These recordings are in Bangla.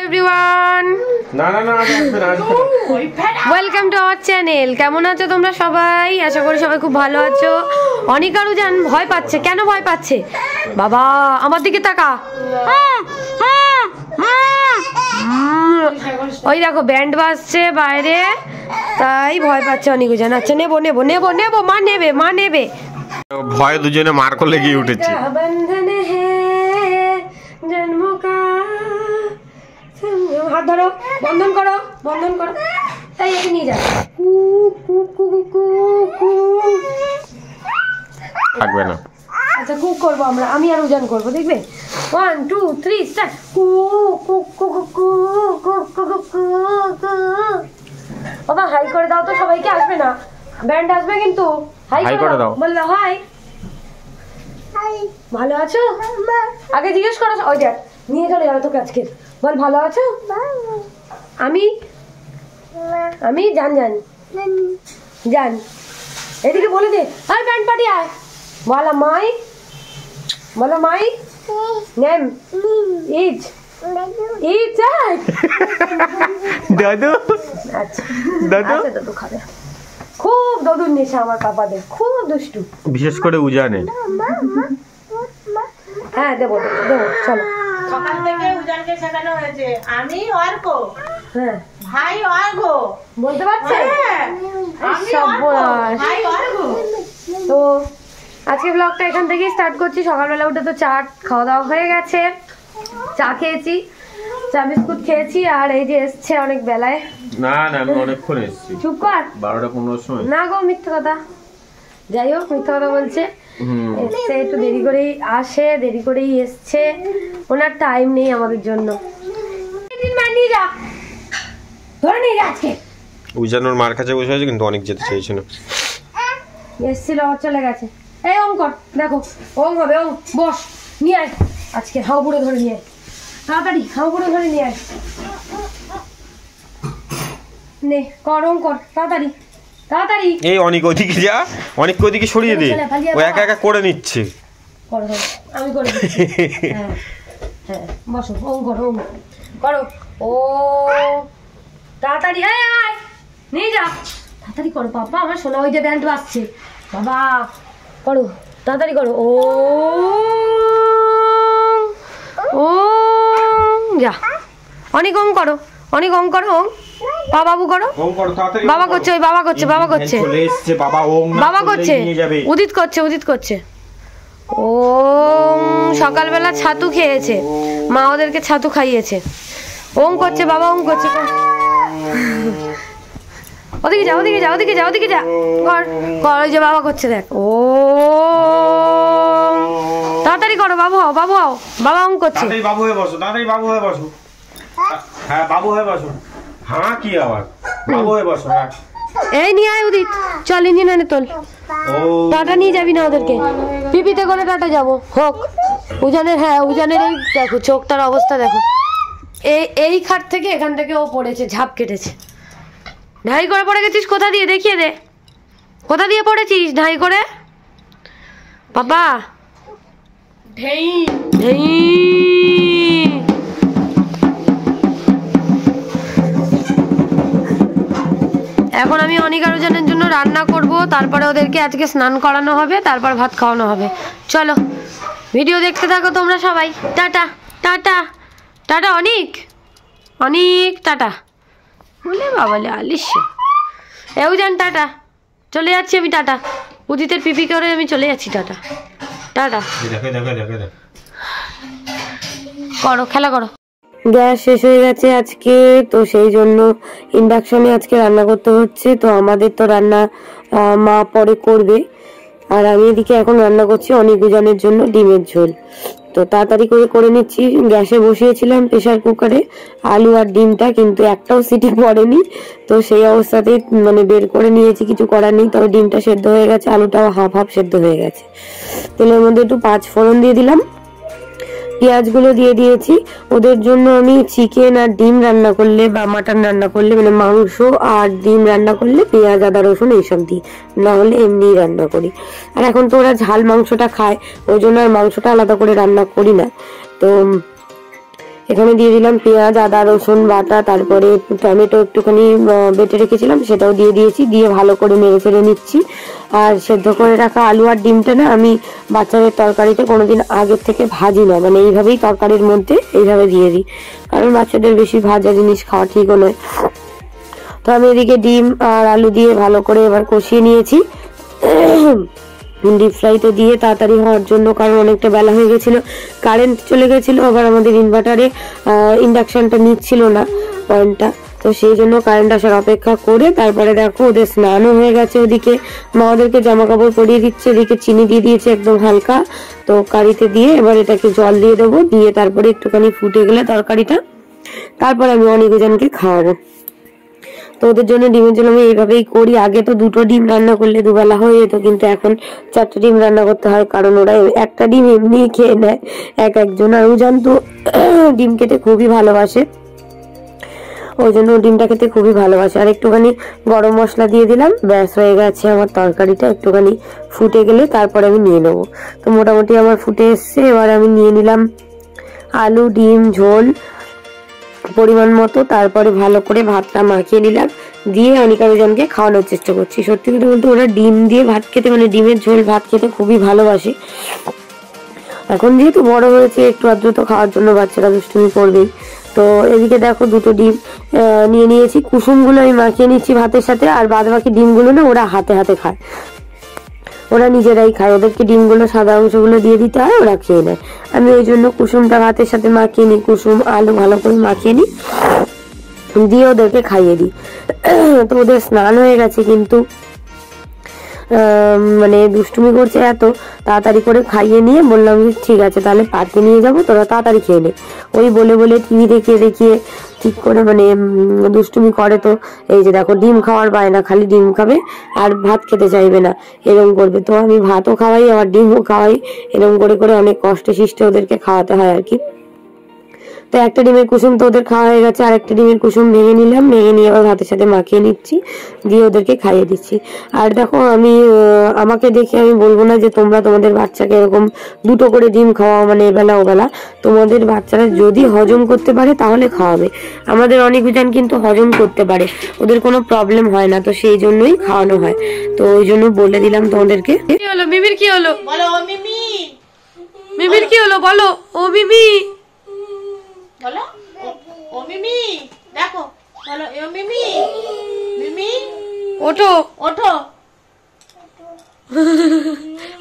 Everyone, welcome to our channel. কেমন আছো তোমরা সবাই? আশা করি সবাই খুব ভালো আছো। অনিকারু জান ভয় পাচ্ছে। কেন ভয় পাচ্ছে? বাবা আমার দিকে তাকা। ওই দেখো ব্যান্ড বাজছে বাইরে, তাই ভয় পাচ্ছে অনিকু জান। আচ্ছা নেবো নেবো নেবো নেবো, মা নেবে, মা নেবে। ভয় দুজনে মার করলে গিয়ে উঠেছে। হাত ধরো, বন্ধন করো, বন্ধন করো, তাই একে নিয়ে যাও। থাকবে না। আচ্ছা কুক করবো আমরা, আমি আর উজান করবো, দেখবে? 1 2 3 স্টার্ট। বাবা হাই করে দাও তো, সবাইকে আসবে না, ব্যান্ড আসবে কিন্তু। হাই করে দাও, বললো হাই। ভালো আছো? আগে জিজ্ঞেস করো। ওই দেখ নিয়ে চলে যাবে তোকে আজকে। বল ভালো আছো? আমি আমি জান জান জান। এদিকে বলে দে, আয় ব্যান্ড পার্টি আয়। বলো মাই, বলো মাই নেম ইজ ইজ দাদু। আচ্ছা দাদু, আচ্ছা দাদু খাবে। খুব দাদুর নেশা আমার পাপাদের, খুব দুষ্টু, বিশেষ করে উজানে। হ্যাঁ দেবো দেবো দেবো, চলো। সকাল থেকে উজানকে শেখানো হয়েছে আমি অর্ক, হ্যাঁ ভাই অর্ক বলতে পারছে। ভাই অর্ক। তো আজকে ব্লগটা এখান থেকেই স্টার্ট করছি। সকালবেলা উঠে তো চা খাওয়া দাওয়া হয়ে গেছে, চা খেয়েছি, চা বিস্কুট খেয়েছি। আর এই যে এসছে অনেক বেলায়। না না আমি অনেকক্ষণ এসেছি। চুপ কর। 12টা-15 সময়। না গো মিথ্যে কথা। যাই হোক মিথ্যে কথা বলছে। এসছে একটু দেরি করেই আসে, দেরি করেই এসছে। ওনার টাইম নেই আমাদের জন্য। নিয়ে যা, ধরে নিয়ে যা আজকে। উজানোর মার কাছে বসে আছে, কিন্তু অনেক যেতে চাইছে না। এসছিল আবার চলে গেছে। এই ওম কর, দেখো ওম হবে। ওম বস, নিয়ে আয় আজকে হাও বুড়ো ধরে নিয়ে আয়, তাড়াতাড়ি হাও বুড়ো ধরে নিয়ে আয়। নে কর, ওম কর, তাড়াতাড়ি তাড়াতাড়ি। এই অনেক ওদিকে যা, অনেক ওদিকে সরিয়ে দে, ও একা একা করে নিচ্ছে। করো আমি করে দিচ্ছি। হ্যাঁ হ্যাঁ বসো, ওম করো, ওম করো। ও তাড়াতাড়ি আয় আয়, নিয়ে যা, তাড়াতাড়ি করো বাবা। আমার শোনা ওই যে ব্যান্ড বাজছে, বাবা করো তাড়াতাড়ি করো। ও ও যা, অনেক ওম করো, অনেক ওম করো। ওম বাবু করো, বাবা করছে, ওই বাবা করছে, বাবা করছে, বাবা করছে, উদিত করছে, উদিত করছে। ও সকালবেলা ছাতু খেয়েছে, মা ওদেরকে ছাতু খাইয়েছে। ওম করছে বাবা, ওম করছে। ওদিকে যা, ওদিকে যা, ওদিকে যা, ওদিকে যা, কর কর। ওই যে বাবা করছে দেখ। ও তাড়াতাড়ি করো, বাবু হও, বাবু হও, বাবা ওম করছে। বাবু হয়ে বসো, তাড়াতাড়ি বাবু হয়ে বসো। হ্যাঁ বাবু হয়ে বসো। হ্যাঁ কি আবার বাবু হয়ে বসো। হ্যাঁ এই নিয়ে আয় উদিত, চল ইঞ্জিন আনে তোল। টাটা নিয়ে যাবি না ওদেরকে? পিপিতে করে টাটা যাবো হোক। উজানের, হ্যাঁ উজানের এই দেখো চোখটার অবস্থা দেখো। এই খাট থেকে এখান থেকে ও পড়েছে, ঝাঁপ কেটেছে। ঢাই করে পড়ে গেছিস? কোথা দিয়ে দেখিয়ে দে, কোথা দিয়ে পড়েছিস ঢাই করে? বাবা ঢেই ঢেই। এখন আমি অনিকারুজনের জন্য রান্না করব, তারপরে ওদেরকে আজকে স্নান করানো হবে, তারপর ভাত খাওয়ানো হবে। চলো ভিডিও দেখতে থাকো তোমরা সবাই। Tata tata tata. অনেক অনেক টাটা বলে বাবালে আলিস। এও যান টাটা, চলে যাচ্ছি আমি। টাটা। উদিতের পিপি করে আমি চলে যাচ্ছি। Tata tata. করো, খেলা করো। গ্যাস শেষ হয়ে গেছে আজকে, তো সেই জন্য ইন্ডাকশনে আজকে রান্না করতে হচ্ছে। তো আমাদের তো রান্না মা পরে করবে, আর আমি এদিকে এখন রান্না করছি অনেক উজানের জন্য ডিমের ঝোল। তো তাড়াতাড়ি করে নিচ্ছি। গ্যাসে বসিয়েছিলাম প্রেসার কুকারে আলু আর ডিমটা, কিন্তু একটাও সিটি পড়েনি। তো সেই অবস্থাতেই মানে বের করে নিয়েছি, কিছু করার নেই। তবে ডিমটা সেদ্ধ হয়ে গেছে, আলুটাও হাফ হাফ সেদ্ধ হয়ে গেছে। তেলের মধ্যে একটু 5 ফোড়ন দিয়ে দিলাম, পেঁয়াজগুলো দিয়ে দিয়েছি। ওদের জন্য আমি চিকেন আর ডিম রান্না করলে বা মাটন রান্না করলে, মানে মাংস আর ডিম রান্না করলে পেঁয়াজ আদা রসুন এইসব দিই, না হলে এমনি রান্না করি। আর এখন তো ওরা ঝাল মাংসটা খায়, ওই জন্য আর মাংসটা আলাদা করে রান্না করি না। তো এখানে দিয়ে দিলাম পেঁয়াজ, আদা, রসুন বাটা, তারপরে টমেটো একটুখানি বেটে রেখেছিলাম সেটাও দিয়ে দিয়েছি। দিয়ে ভালো করে নেড়ে ফেড়ে নিচ্ছি। আর সেদ্ধ করে রাখা আলু আর ডিমটা না আমি বাচ্চাদের তরকারিতে কোনোদিন আগের থেকে ভাজি না, মানে এইভাবেই তরকারির মধ্যে এইভাবে দিয়ে দিই, কারণ বাচ্চাদের বেশি ভাজা জিনিস খাওয়া ঠিকও নয়। তো আমি এদিকে ডিম আর আলু দিয়ে ভালো করে এবার কষিয়ে নিয়েছি ডিপ ফ্রাইতে দিয়ে তাড়াতাড়ি হওয়ার জন্য, কারণ অনেকটা বেলা হয়ে গেছিল, কারেন্ট চলে গেছিল, আবার আমাদের ইনভার্টারে ইন্ডাকশনটা নিচ্ছিল না পয়েন্টটা, তো সেই জন্য কারেন্ট আসার অপেক্ষা করে তারপরে দেখো ওদের স্নানও হয়ে গেছে। ওদিকে মা ওদেরকে জামা কাপড় পরিয়ে দিচ্ছে, এদিকে চিনি দিয়ে দিয়েছে একদম হালকা, তো কারিতে দিয়ে এবার এটাকে জল দিয়ে দেবো, দিয়ে তারপরে একটুখানি ফুটে গেলে তরকারিটা তারপর আমি অনেকজনকে খাওয়াবো। তো ওদের জন্য ডিমের জন্য আমি এইভাবেই করি। আগে তো 2টো ডিম রান্না করলে দুবেলা হয়ে যেত, কিন্তু এখন 4টে ডিম রান্না করতে হয়, কারণ ওরা একটা ডিম এমনি খেয়ে নেয় একজন। আর উজান তো ডিম খেতে খুবই ভালোবাসে, ওই জন্য ডিমটা খেতে খুবই ভালোবাসে। আর একটুখানি গরম মশলা দিয়ে দিলাম, ব্যাস হয়ে গেছে আমার তরকারিটা। একটুখানি ফুটে গেলে তারপরে আমি নিয়ে নেবো। তো মোটামুটি আমার ফুটে এসছে, এবার আমি নিয়ে নিলাম আলু ডিম ঝোল পরিমাণ মতো, তারপরে ভালো করে ভাতটা মাখিয়ে নিলাম, দিয়ে অনিকা উজানকে খাওয়ানোর চেষ্টা করছি। সত্যি কথা বলতে ওরা ডিম দিয়ে ভাত খেতে, মানে ডিমের ঝোল ভাত খেতে খুবই ভালোবাসে। এখন যেহেতু বড় হয়েছে একটু আধটু তো খাওয়ার জন্য বাচ্চারা দুষ্টুমি করবেই। তো এদিকে দেখো 2টো ডিম নিয়ে নিয়েছি, কুসুমগুলো আমি মাখিয়ে নিচ্ছি ভাতের সাথে, আর বাদ বাকি ডিমগুলো না ওরা হাতে হাতে খায়, ওরা নিজেরাই খায়, ওদেরকে ডিমগুলো সাদা অংশগুলো দিয়ে দিতে হয়, ওরা খেয়ে নেয়। আমি ওই জন্য কুসুমটা ভাতের সাথে মাখিয়ে নিই, কুসুম আলু ভালো করে মাখিয়ে নিই, দিয়ে ওদেরকে খাইয়ে দিই। তো ওদের স্নান হয়ে গেছে, কিন্তু মানে দুষ্টুমি করছে এত, তাড়াতাড়ি করে খাইয়ে নিয়ে বললাম ঠিক আছে তাহলে পার্কে নিয়ে যাবো, তোরা তাড়াতাড়ি খেয়ে নে। ওই বলে বলে টিভি দেখিয়ে দেখিয়ে ঠিক করে মানে দুষ্টুমি করে। তো এই যে দেখো ডিম খাওয়ার বায়না, খালি ডিম খাবে আর ভাত খেতে চাইবে না, এরকম করবে। তো আমি ভাতও খাওয়াই আবার ডিমও খাওয়াই, এরকম করে করে অনেক কষ্টে শিষ্টে ওদেরকে খাওয়াতে হয় আর কি। তো একটা ডিমের কুসুম তো ওদের খাওয়া হয়ে গেছে, আর একটা ডিমের কুসুম ভেঙে নিলাম, ভেঙে নিয়ে আবার ভাতের সাথে মাখিয়ে নিচ্ছি, দিয়ে ওদেরকে খাইয়ে দিচ্ছি। আর দেখো আমি আমাকে দেখে আমি বলবো না যে তোমরা তোমাদের বাচ্চাকে এরকম 2টো করে ডিম খাওয়াও, মানে এবেলা ওবেলা। তোমাদের বাচ্চারা যদি হজম করতে পারে তাহলে খাওয়াবে। আমাদের অনেক উজান কিন্তু হজম করতে পারে, ওদের কোনো প্রবলেম হয় না, তো সেই জন্যই খাওয়ানো হয়। তো ওই জন্য বলে দিলাম তোমাদেরকে। কি হলো মিমির, কি হলো বলো ও মিমি, মিমির কি হলো বলো, ও মিমি বলো ও মিমি, দেখো বলো ও মিমি, মিমি ওঠো, ওঠো,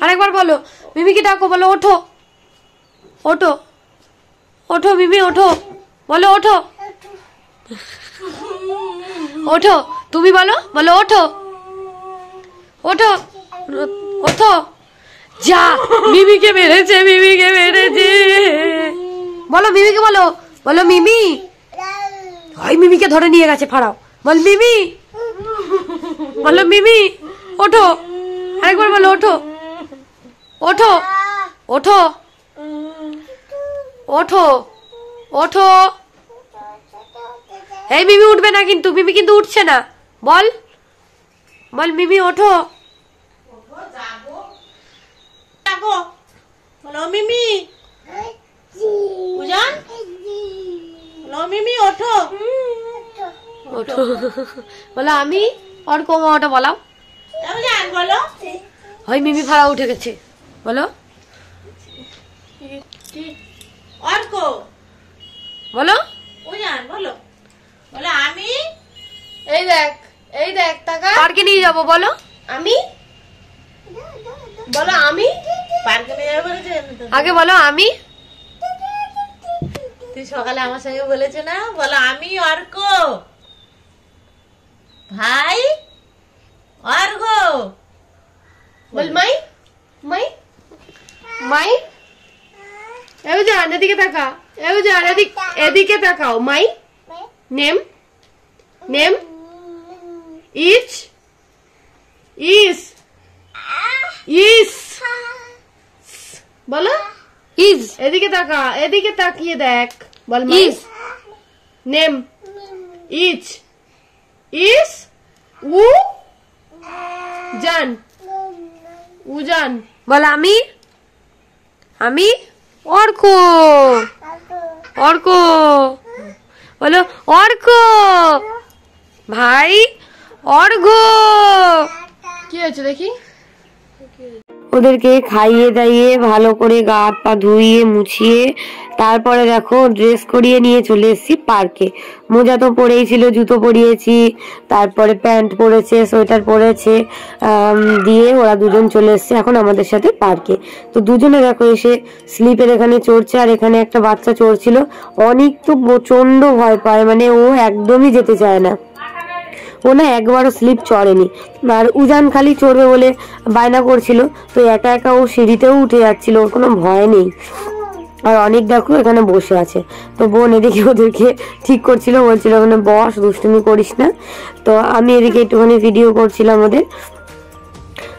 আরেকবার বলো, মিমিকে ডাকো, বলো ওঠো, ওঠো, ওঠো মিমি ওঠো, বলো ওঠো, ওঠো, তুমি বলো, বলো ওঠো, ওঠো, ওঠো, যা মিমিকে মেরেছে, মিমিকে মেরেছে, বলো মিমিকে, বলো বলো মিমি, ওই মিমিকে ধরে নিয়ে গেছে, ফাড়াও, বল মিমি, বলো মিমি ওঠো, আরেকবার বলো ওঠো, ওঠো, ওঠো, ওঠো, ওঠো, এই মিমি উঠবে না কিন্তু, মিমি কিন্তু উঠছে না, বল বল মিমি ওঠো, দেখো বলো ও মিমি, উজান বলো ও মিমি ওঠো, ওঠো, বলো আমি আর কোমা ওটা বলাও, উজান বলো, ওই মিমি ফাড়া উঠে গেছে, বলো অর্ক, বলো, উজান বলো, বলো আমি, এই দেখ টাকা পার্কে নিয়ে যাবো, বলো আমি, বলো আমি, পার্কে নিয়ে যাবো বলেছে, আগে বলো আমি, তুই সকালে আমার সঙ্গে বলেছে না, বলো আমি অর্ক, ভাই অর্ক, বল মাই, মাই, মাই, এউজান এদিকে তাকা, এউজান এদিকে তাকাও, মাই নেম, নেম ইচ, ইস, ইস, বলো ইজ, এদিকে তাকা, এদিকে তাকিয়ে দেখ, বল ইজ, নেম ইচ, ইস, উ জান, উজান, বল আমি, আমি অর্ক, অর্ক বলো, অর্ক ভাই, অর্ঘ। কি হয়েছে দেখি? ওদেরকে খাইয়ে দাইয়ে ভালো করে গা হাত পা ধুইয়ে মুছিয়ে তারপরে দেখো ড্রেস করিয়ে নিয়ে চলে এসেছি পার্কে। মোজা তো পরেই ছিল, জুতো পরিয়েছি, তারপরে প্যান্ট পরেছে, সোয়েটার পরেছে, দিয়ে ওরা দুজন চলে এসছে এখন আমাদের সাথে পার্কে। তো দুজনে দেখো এসে স্লিপের এখানে চড়ছে, আর এখানে একটা বাচ্চা চড়ছিল। অনেক তো প্রচন্ড ভয় পায়, মানে ও একদমই যেতে চায় না, ও না একবারও স্লিপ চড়েনি। আর উজান খালি চড়বে বলে বায়না করছিল, তো একা একা ও সিঁড়িতেও উঠে যাচ্ছিল, ওর কোনো ভয় নেই। আর অনেক দেখো এখানে বসে আছে, তো বোন এদিকে ওদেরকে ঠিক করছিল, বলছিল ওখানে বস, দুষ্টুমি করিস না। তো আমি এদিকে একটুখানি ভিডিও করছিলাম ওদের।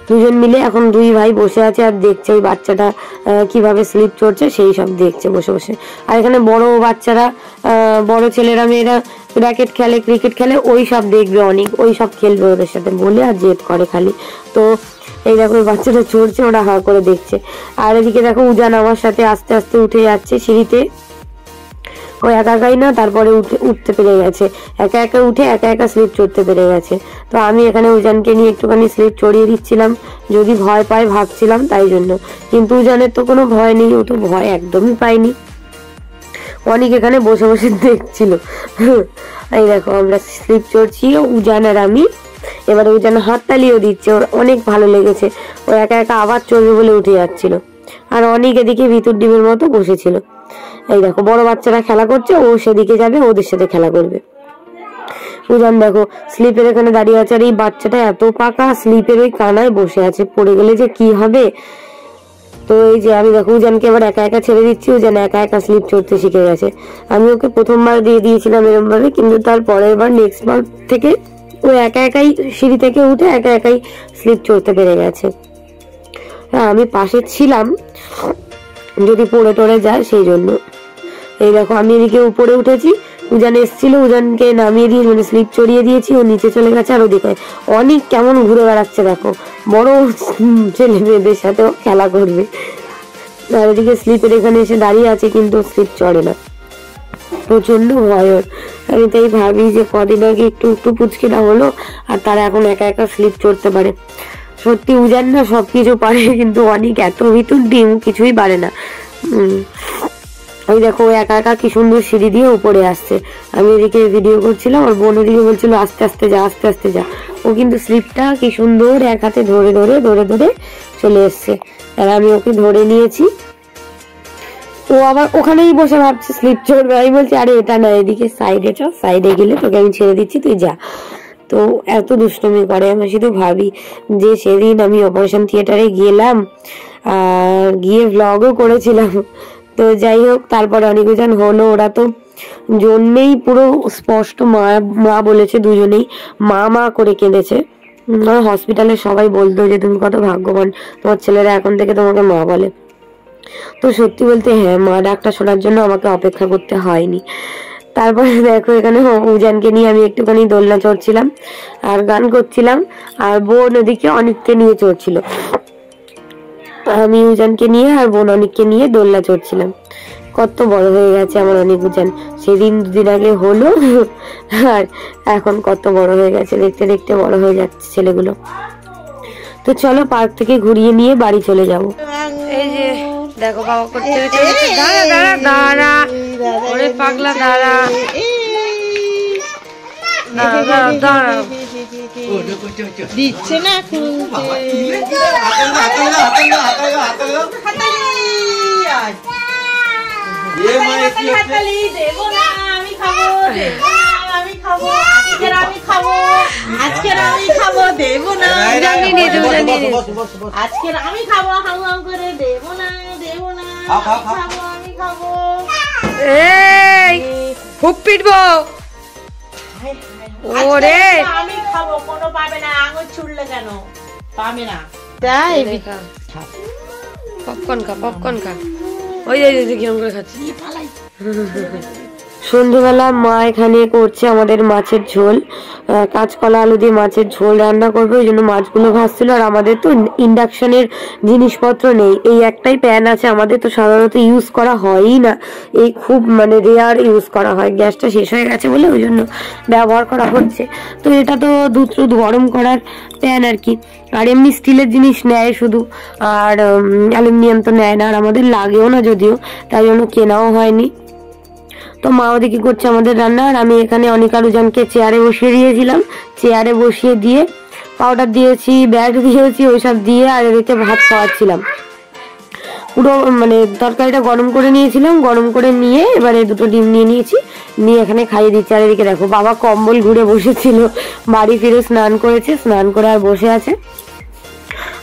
দুজন মিলে এখন দুই ভাই বসে আছে আর দেখছে ওই বাচ্চাটা কিভাবে স্লিপ চড়ছে, সেই সব দেখছে বসে বসে। আর এখানে বড় বাচ্চারা, বড় ছেলেরা মেয়েরা র্যাকেট খেলে, ক্রিকেট খেলে, ওই সব দেখবে অনেক, ওই সব খেলবে ওদের সাথে বলে আর জেদ করে খালি। তো এই দেখো ওই বাচ্চাটা চড়ছে, ওরা হা করে দেখছে। আর এদিকে দেখো উজান আমার সাথে আস্তে আস্তে উঠে যাচ্ছে সিঁড়িতে। ও একা একাই না, তারপরে উঠতে পেরে গেছে, একা একা উঠে একা একা স্লিপ চড়তে পেরে গেছে। তো আমি এখানে উজানকে নিয়ে একটুখানি স্লিপ চড়িয়ে দিচ্ছিলাম, যদি ভয় পায় ভাবছিলাম তাই জন্য। কিন্তু উজানের তো কোনো ভয় নেই, ও তো ভয় একদমই পায়নি। অনেক এখানে বসে বসে দেখছিল। এই দেখো আমরা স্লিপ চড়ছি উজান আর আমি। এবারে উজান হাত তালিয়েও দিচ্ছে, ওর অনেক ভালো লেগেছে। ও একা একা আবার চড়বে বলে উঠে যাচ্ছিল। আর অনেক এদিকে ভিতর ডিমের মতো বসেছিল। এই দেখো বড় বাচ্চারা খেলা করছে, ও সেদিকে যাবে, ওদের সাথে খেলা করবে। উজান দেখো স্লিপের এখানে দাঁড়িয়ে আছে, আর এই বাচ্চাটা এত পাকা, স্লিপের ওই কানায় বসে আছে, পড়ে গেলে যে কি হবে। তো এই যে আমি দেখো উজানকে এবার একা একা ছেড়ে দিচ্ছি, উজান একা একা স্লিপ চড়তে শিখে গেছে। আমি ওকে প্রথমবার দিয়ে দিয়েছিলাম এরকম ভাবে, কিন্তু তার পরের বার নেক্সট বার থেকে ও একা একাই সিঁড়ি থেকে উঠে একা একাই স্লিপ চড়তে পেরে গেছে। হ্যাঁ আমি পাশে ছিলাম যদি পড়ে টড়ে যায় সেই জন্য। এই দেখো আমি এদিকে উপরে উঠেছি, উজান এসেছিল, উজানকে নামিয়ে দিয়ে মানে স্লিপ চড়িয়ে দিয়েছি, ও নিচে চলে গেছে। আর ওদিকে অনেক কেমন ঘুরে বেড়াচ্ছে দেখো, বড় ছেলে মেয়েদের সাথেও খেলা করবে। আর এদিকে স্লিপের এখানে এসে দাঁড়িয়ে আছে, কিন্তু স্লিপ চড়ে না, প্রচন্ড ভয় ওর। আমি তাই ভাবি যে কদিন আগে একটু একটু পুচকেটা হলো, আর তারা এখন একা একা স্লিপ চড়তে পারে। সত্যি উজান না সবকিছু পারে, কিন্তু অনেক এত ভিতর ডিম কিছুই পারে না। ওই দেখো একা একা কি সুন্দর সিঁড়ি দিয়ে উপরে আসছে। আমি এদিকে ভিডিও করছিলাম, আর বোন ওদিকে বলছিল আস্তে আস্তে যা, আস্তে আস্তে যা। ও কিন্তু স্লিপটা কি সুন্দর এক হাতে ধরে ধরে ধরে ধরে চলে এসছে, আর আমি ওকে ধরে নিয়েছি। ও আবার ওখানেই বসে ভাবছে স্লিপ চড়বে। আমি বলছি আরে এটা না, এদিকে সাইডে চ, সাইডে গেলে তোকে আমি ছেড়ে দিচ্ছি, তুই যা। তো এত দুষ্টুমি করে, আমি শুধু ভাবি যে সেদিন আমি অপারেশন থিয়েটারে গেলাম, আর গিয়ে ভ্লগও করেছিলাম। তো যাই হোক, তারপরে অনেক উজান হলো, ওরা তো জন্মেই পুরো স্পষ্ট মা মা বলেছে, দুজনেই মা মা করে কেঁদেছে। হসপিটালে সবাই বলতো যে তুমি কত ভাগ্যবান, তোমার ছেলেরা এখন থেকে তোমাকে মা বলে। তো সত্যি বলতে হ্যাঁ, মা ডাকটা শোনার জন্য আমাকে অপেক্ষা করতে হয়নি। তারপরে দেখো এখানে উজানকে নিয়ে আমি একটুখানি দোলনা চড়ছিলাম আর গান করছিলাম, আর বোন ওদিকে অনেককে নিয়ে চড়ছিল। আমি উজানকে নিয়ে আর বোন অনেককে নিয়ে দোলনা চড়ছিলাম। কত বড় হয়ে গেছে আমার অনেক উজান, সেদিন দুদিন আগে হলো, আর এখন কত বড় হয়ে গেছে, দেখতে দেখতে বড় হয়ে যাচ্ছে ছেলেগুলো। তো চলো পার্ক থেকে ঘুরিয়ে নিয়ে বাড়ি চলে যাবো। এই যে দেখো বাবা করতে দাঁড়া দাঁড়া দাঁড়া, ওরে পাগলা দাঁড়া দাঁড়া দাঁড়া দাঁড়া, দিচ্ছে না দেবো না, আমি খাবো, আমি খাবো, আজকের আমি খাবো, আজকের আমি খাবো, দেবো না, আজকের আমি খাবো, হাউ হাউ করে, দেবো না, দেবো না, খাবো, আমি খাবো। এই খুব পিটবো ওরে, আমি খাবো, কোনো পাবে না, আঙুল ছুড়লে কেন পাবে না, তাই পপকর্ন খা, পপকর্ন খা। ওই যে কিরম করে খাচ্ছি, সন্ধ্যেবেলা মা এখানে করছে আমাদের মাছের ঝোল, কাঁচকলা আলু দিয়ে মাছের ঝোল রান্না করবে, ওই জন্য মাছগুলো ভাজছিল। আর আমাদের তো ইন্ডাকশনের জিনিসপত্র নেই, এই একটাই প্যান আছে আমাদের, তো সাধারণত ইউজ করা হয়ই না, এই খুব মানে রেয়ার ইউজ করা হয়, গ্যাসটা শেষ হয়ে গেছে বলে ওই জন্য ব্যবহার করা হচ্ছে। তো এটা তো দুধ টুধ গরম করার প্যান আর কি। আর এমনি স্টিলের জিনিস নেয় শুধু, আর অ্যালুমিনিয়াম তো নেয় না, আর আমাদের লাগেও না যদিও, তাই জন্য কেনাও হয়নি। তো মা ওদিকে করছে আমাদের রান্না, আর আমি এখানে অনিকা রুজানকে চেয়ারে বসিয়ে দিয়েছিলাম, চেয়ারে বসিয়ে দিয়ে পাউডার দিয়েছি, ব্যাট দিয়েছি, ওইসব দিয়ে আর এদিকে ভাত খাওয়াচ্ছিলাম। পুরো মানে তরকারিটা গরম করে নিয়েছিলাম, গরম করে নিয়ে এবারে দুটো ডিম নিয়ে নিয়েছি, নিয়ে এখানে খাইয়ে দিচ্ছি। আর এদিকে দেখো বাবা কম্বল ঘুরে বসেছিল, বাড়ি ফিরে স্নান করেছে, স্নান করে আর বসে আছে,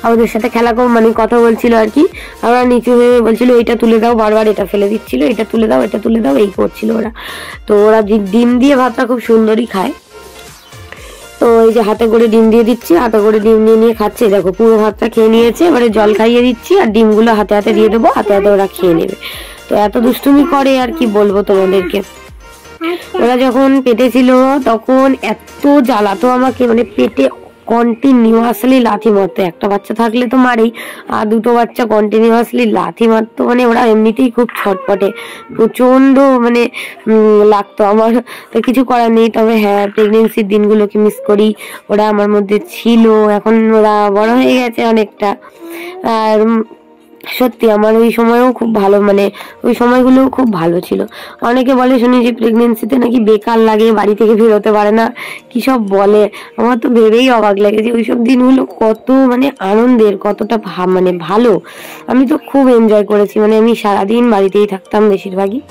আমাদের সাথে খেলা মানে কথা বলছিল আর কি। আমরা নিচু হয়ে বলছিল এটা তুলে দাও, বারবার এটা ফেলে দিচ্ছিল, এটা তুলে দাও, এটা তুলে দাও, এই করছিল ওরা। তো ওরা ডিম দিয়ে ভাতটা খুব সুন্দরই খায়। তো এই যে হাতে করে ডিম দিয়ে দিচ্ছি, হাতে করে ডিম নিয়ে খাচ্ছে, দেখো পুরো ভাতটা খেয়ে নিয়েছে। এবারে জল খাইয়ে দিচ্ছি আর ডিমগুলো হাতে হাতে দিয়ে দেবো, হাতে হাতে ওরা খেয়ে নেবে। তো এত দুষ্টুমি করে আর কি বলবো তোমাদেরকে। ওরা যখন পেটে ছিল তখন এত জ্বালাতো আমাকে, মানে পেটে কন্টিনিউয়াসলি লাথি মারতো, একটা বাচ্চা থাকলে তো মারেই, আর দুটো বাচ্চা কন্টিনিউয়াসলি লাথি মারতো, মানে ওরা এমনিতেই খুব ছটপটে, প্রচন্ড মানে লাগতো আমার। তো কিছু করার নেই, তবে হ্যাঁ প্রেগনেন্সির দিনগুলোকে মিস করি, ওরা আমার মধ্যে ছিল, এখন ওরা বড় হয়ে গেছে অনেকটা। আর সত্যি আমার ওই সময়ও খুব ভালো, মানে ওই সময়গুলোও খুব ভালো ছিল। অনেকে বলে শুনি যে প্রেগনেন্সিতে নাকি বেকার লাগে, বাড়ি থেকে বেরোতে পারে না, কি সব বলে, আমার তো ভেবেই অবাক লাগে যে ওইসব দিনগুলো কত মানে আনন্দের, কতটা মানে ভালো। আমি তো খুব এনজয় করেছি, মানে আমি সারাদিন বাড়িতেই থাকতাম বেশিরভাগই,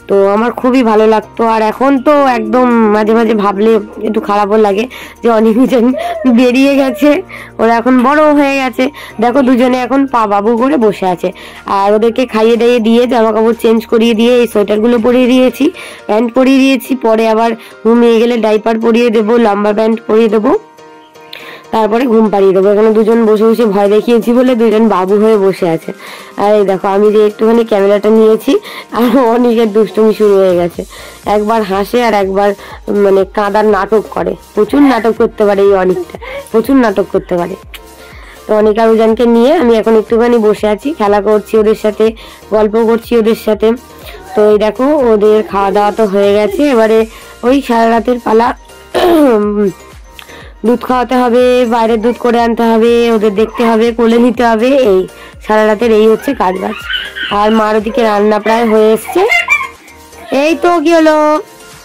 তো আমার খুবই ভালো লাগতো। আর এখন তো একদম মাঝে মাঝে ভাবলে একটু খারাপও লাগে যে অনেকজন বেরিয়ে গেছে, ওরা এখন বড় হয়ে গেছে। দেখো দুজনে এখন পা বাবু করে বসে আছে, আর ওদেরকে খাইয়ে দাইয়ে দিয়ে জামা কাপড় চেঞ্জ করিয়ে দিয়ে এই সোয়েটারগুলো পরিয়ে দিয়েছি, প্যান্ট পরিয়ে দিয়েছি, পরে আবার ঘুমিয়ে গেলে ডাইপার পরিয়ে দেবো, লম্বা প্যান্ট পরিয়ে দেবো, তারপরে ঘুম পাড়িয়ে দেবো। এখানে দুজন বসে বসে ভয় দেখিয়েছি বলে দুজন বাবু হয়ে বসে আছে। আর এই দেখো আমি যে একটুখানি ক্যামেরাটা নিয়েছি, আর অনেকের দুষ্টুমি শুরু হয়ে গেছে, একবার হাসে আর একবার মানে কাঁদার নাটক করে, প্রচুর নাটক করতে পারে এই অনেকটা, প্রচুর নাটক করতে পারে। তো অনিকা রুজানকে নিয়ে আমি এখন একটুখানি বসে আছি, খেলা করছি ওদের সাথে, গল্প করছি ওদের সাথে। তো এই দেখো ওদের খাওয়া দাওয়া তো হয়ে গেছে, এবারে ওই সারা রাতের পালা, দুধ খাওয়াতে হবে, বাইরের দুধ করে আনতে হবে, ওদের দেখতে হবে, কোলে নিতে হবে, এই সারা রাতের এই হচ্ছে কাজ বাজ। আর মার ওদিকে রান্না প্রায় হয়ে এসছে। এই তো কি হলো,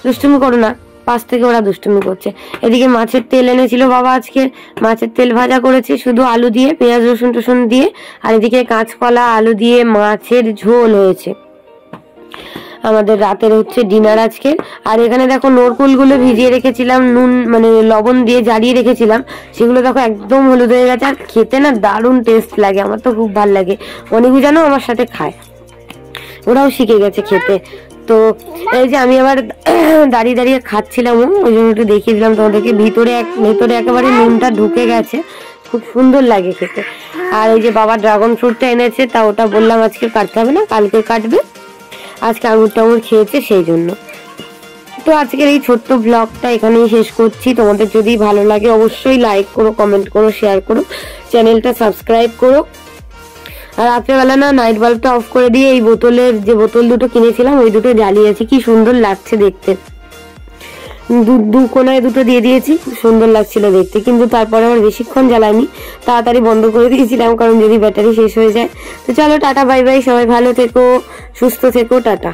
দুষ্টুমি করো না, পাশ থেকে ওরা দুষ্টুমি করছে। এদিকে মাছের তেল এনেছিল বাবা, আজকে মাছের তেল ভাজা করেছে শুধু আলু দিয়ে, পেঁয়াজ রসুন টসুন দিয়ে। আর এদিকে কাঁচকলা আলু দিয়ে মাছের ঝোল হয়েছে, আমাদের রাতের হচ্ছে ডিনার আজকে। আর এখানে দেখো নরকুলগুলো ভিজিয়ে রেখেছিলাম, নুন মানে লবণ দিয়ে জারিয়ে রেখেছিলাম, সেগুলো দেখো একদম হলুদ হয়ে গেছে, আর খেতে না দারুণ টেস্ট লাগে, আমার তো খুব ভালো লাগে। অনেকে জানো আমার সাথে খায়, ওরাও শিখে গেছে খেতে। তো এই যে আমি আবার দাঁড়িয়ে দাঁড়িয়ে খাচ্ছিলাম, ওই জন্য একটু দেখিয়ে দিলাম তোমাদেরকে, ভেতরে একেবারে নুনটা ঢুকে গেছে, খুব সুন্দর লাগে খেতে। আর এই যে বাবা ড্রাগন ফ্রুটটা এনেছে, তা ওটা বললাম আজকে কাটতে হবে না, কালকে কাটবে, আজকে আঙুর টাঙুর খেয়েছে সেই জন্য। তো আজকের এই ছোট্ট ব্লগটা এখানেই শেষ করছি। তোমাদের যদি ভালো লাগে অবশ্যই লাইক করো, কমেন্ট করো, শেয়ার করো, চ্যানেলটা সাবস্ক্রাইব করো। আর রাত্রেবেলা না নাইট বাল্বটা অফ করে দিয়ে এই বোতলের যে বোতল দুটো কিনেছিলাম ওই দুটো জ্বালিয়েছি, কি সুন্দর লাগছে দেখতে, দু কোনায় দুটো দিয়ে দিয়েছি, খুব সুন্দর লাগছিল দেখতে। কিন্তু তারপরে আমার বেশিক্ষণ জ্বালায়নি, তাড়াতাড়ি বন্ধ করে দিয়েছিলাম, কারণ যদি ব্যাটারি শেষ হয়ে যায়। তো চলো টাটা বাই বাই, সবাই ভালো থেকো, সুস্থ থেকো, টাটা।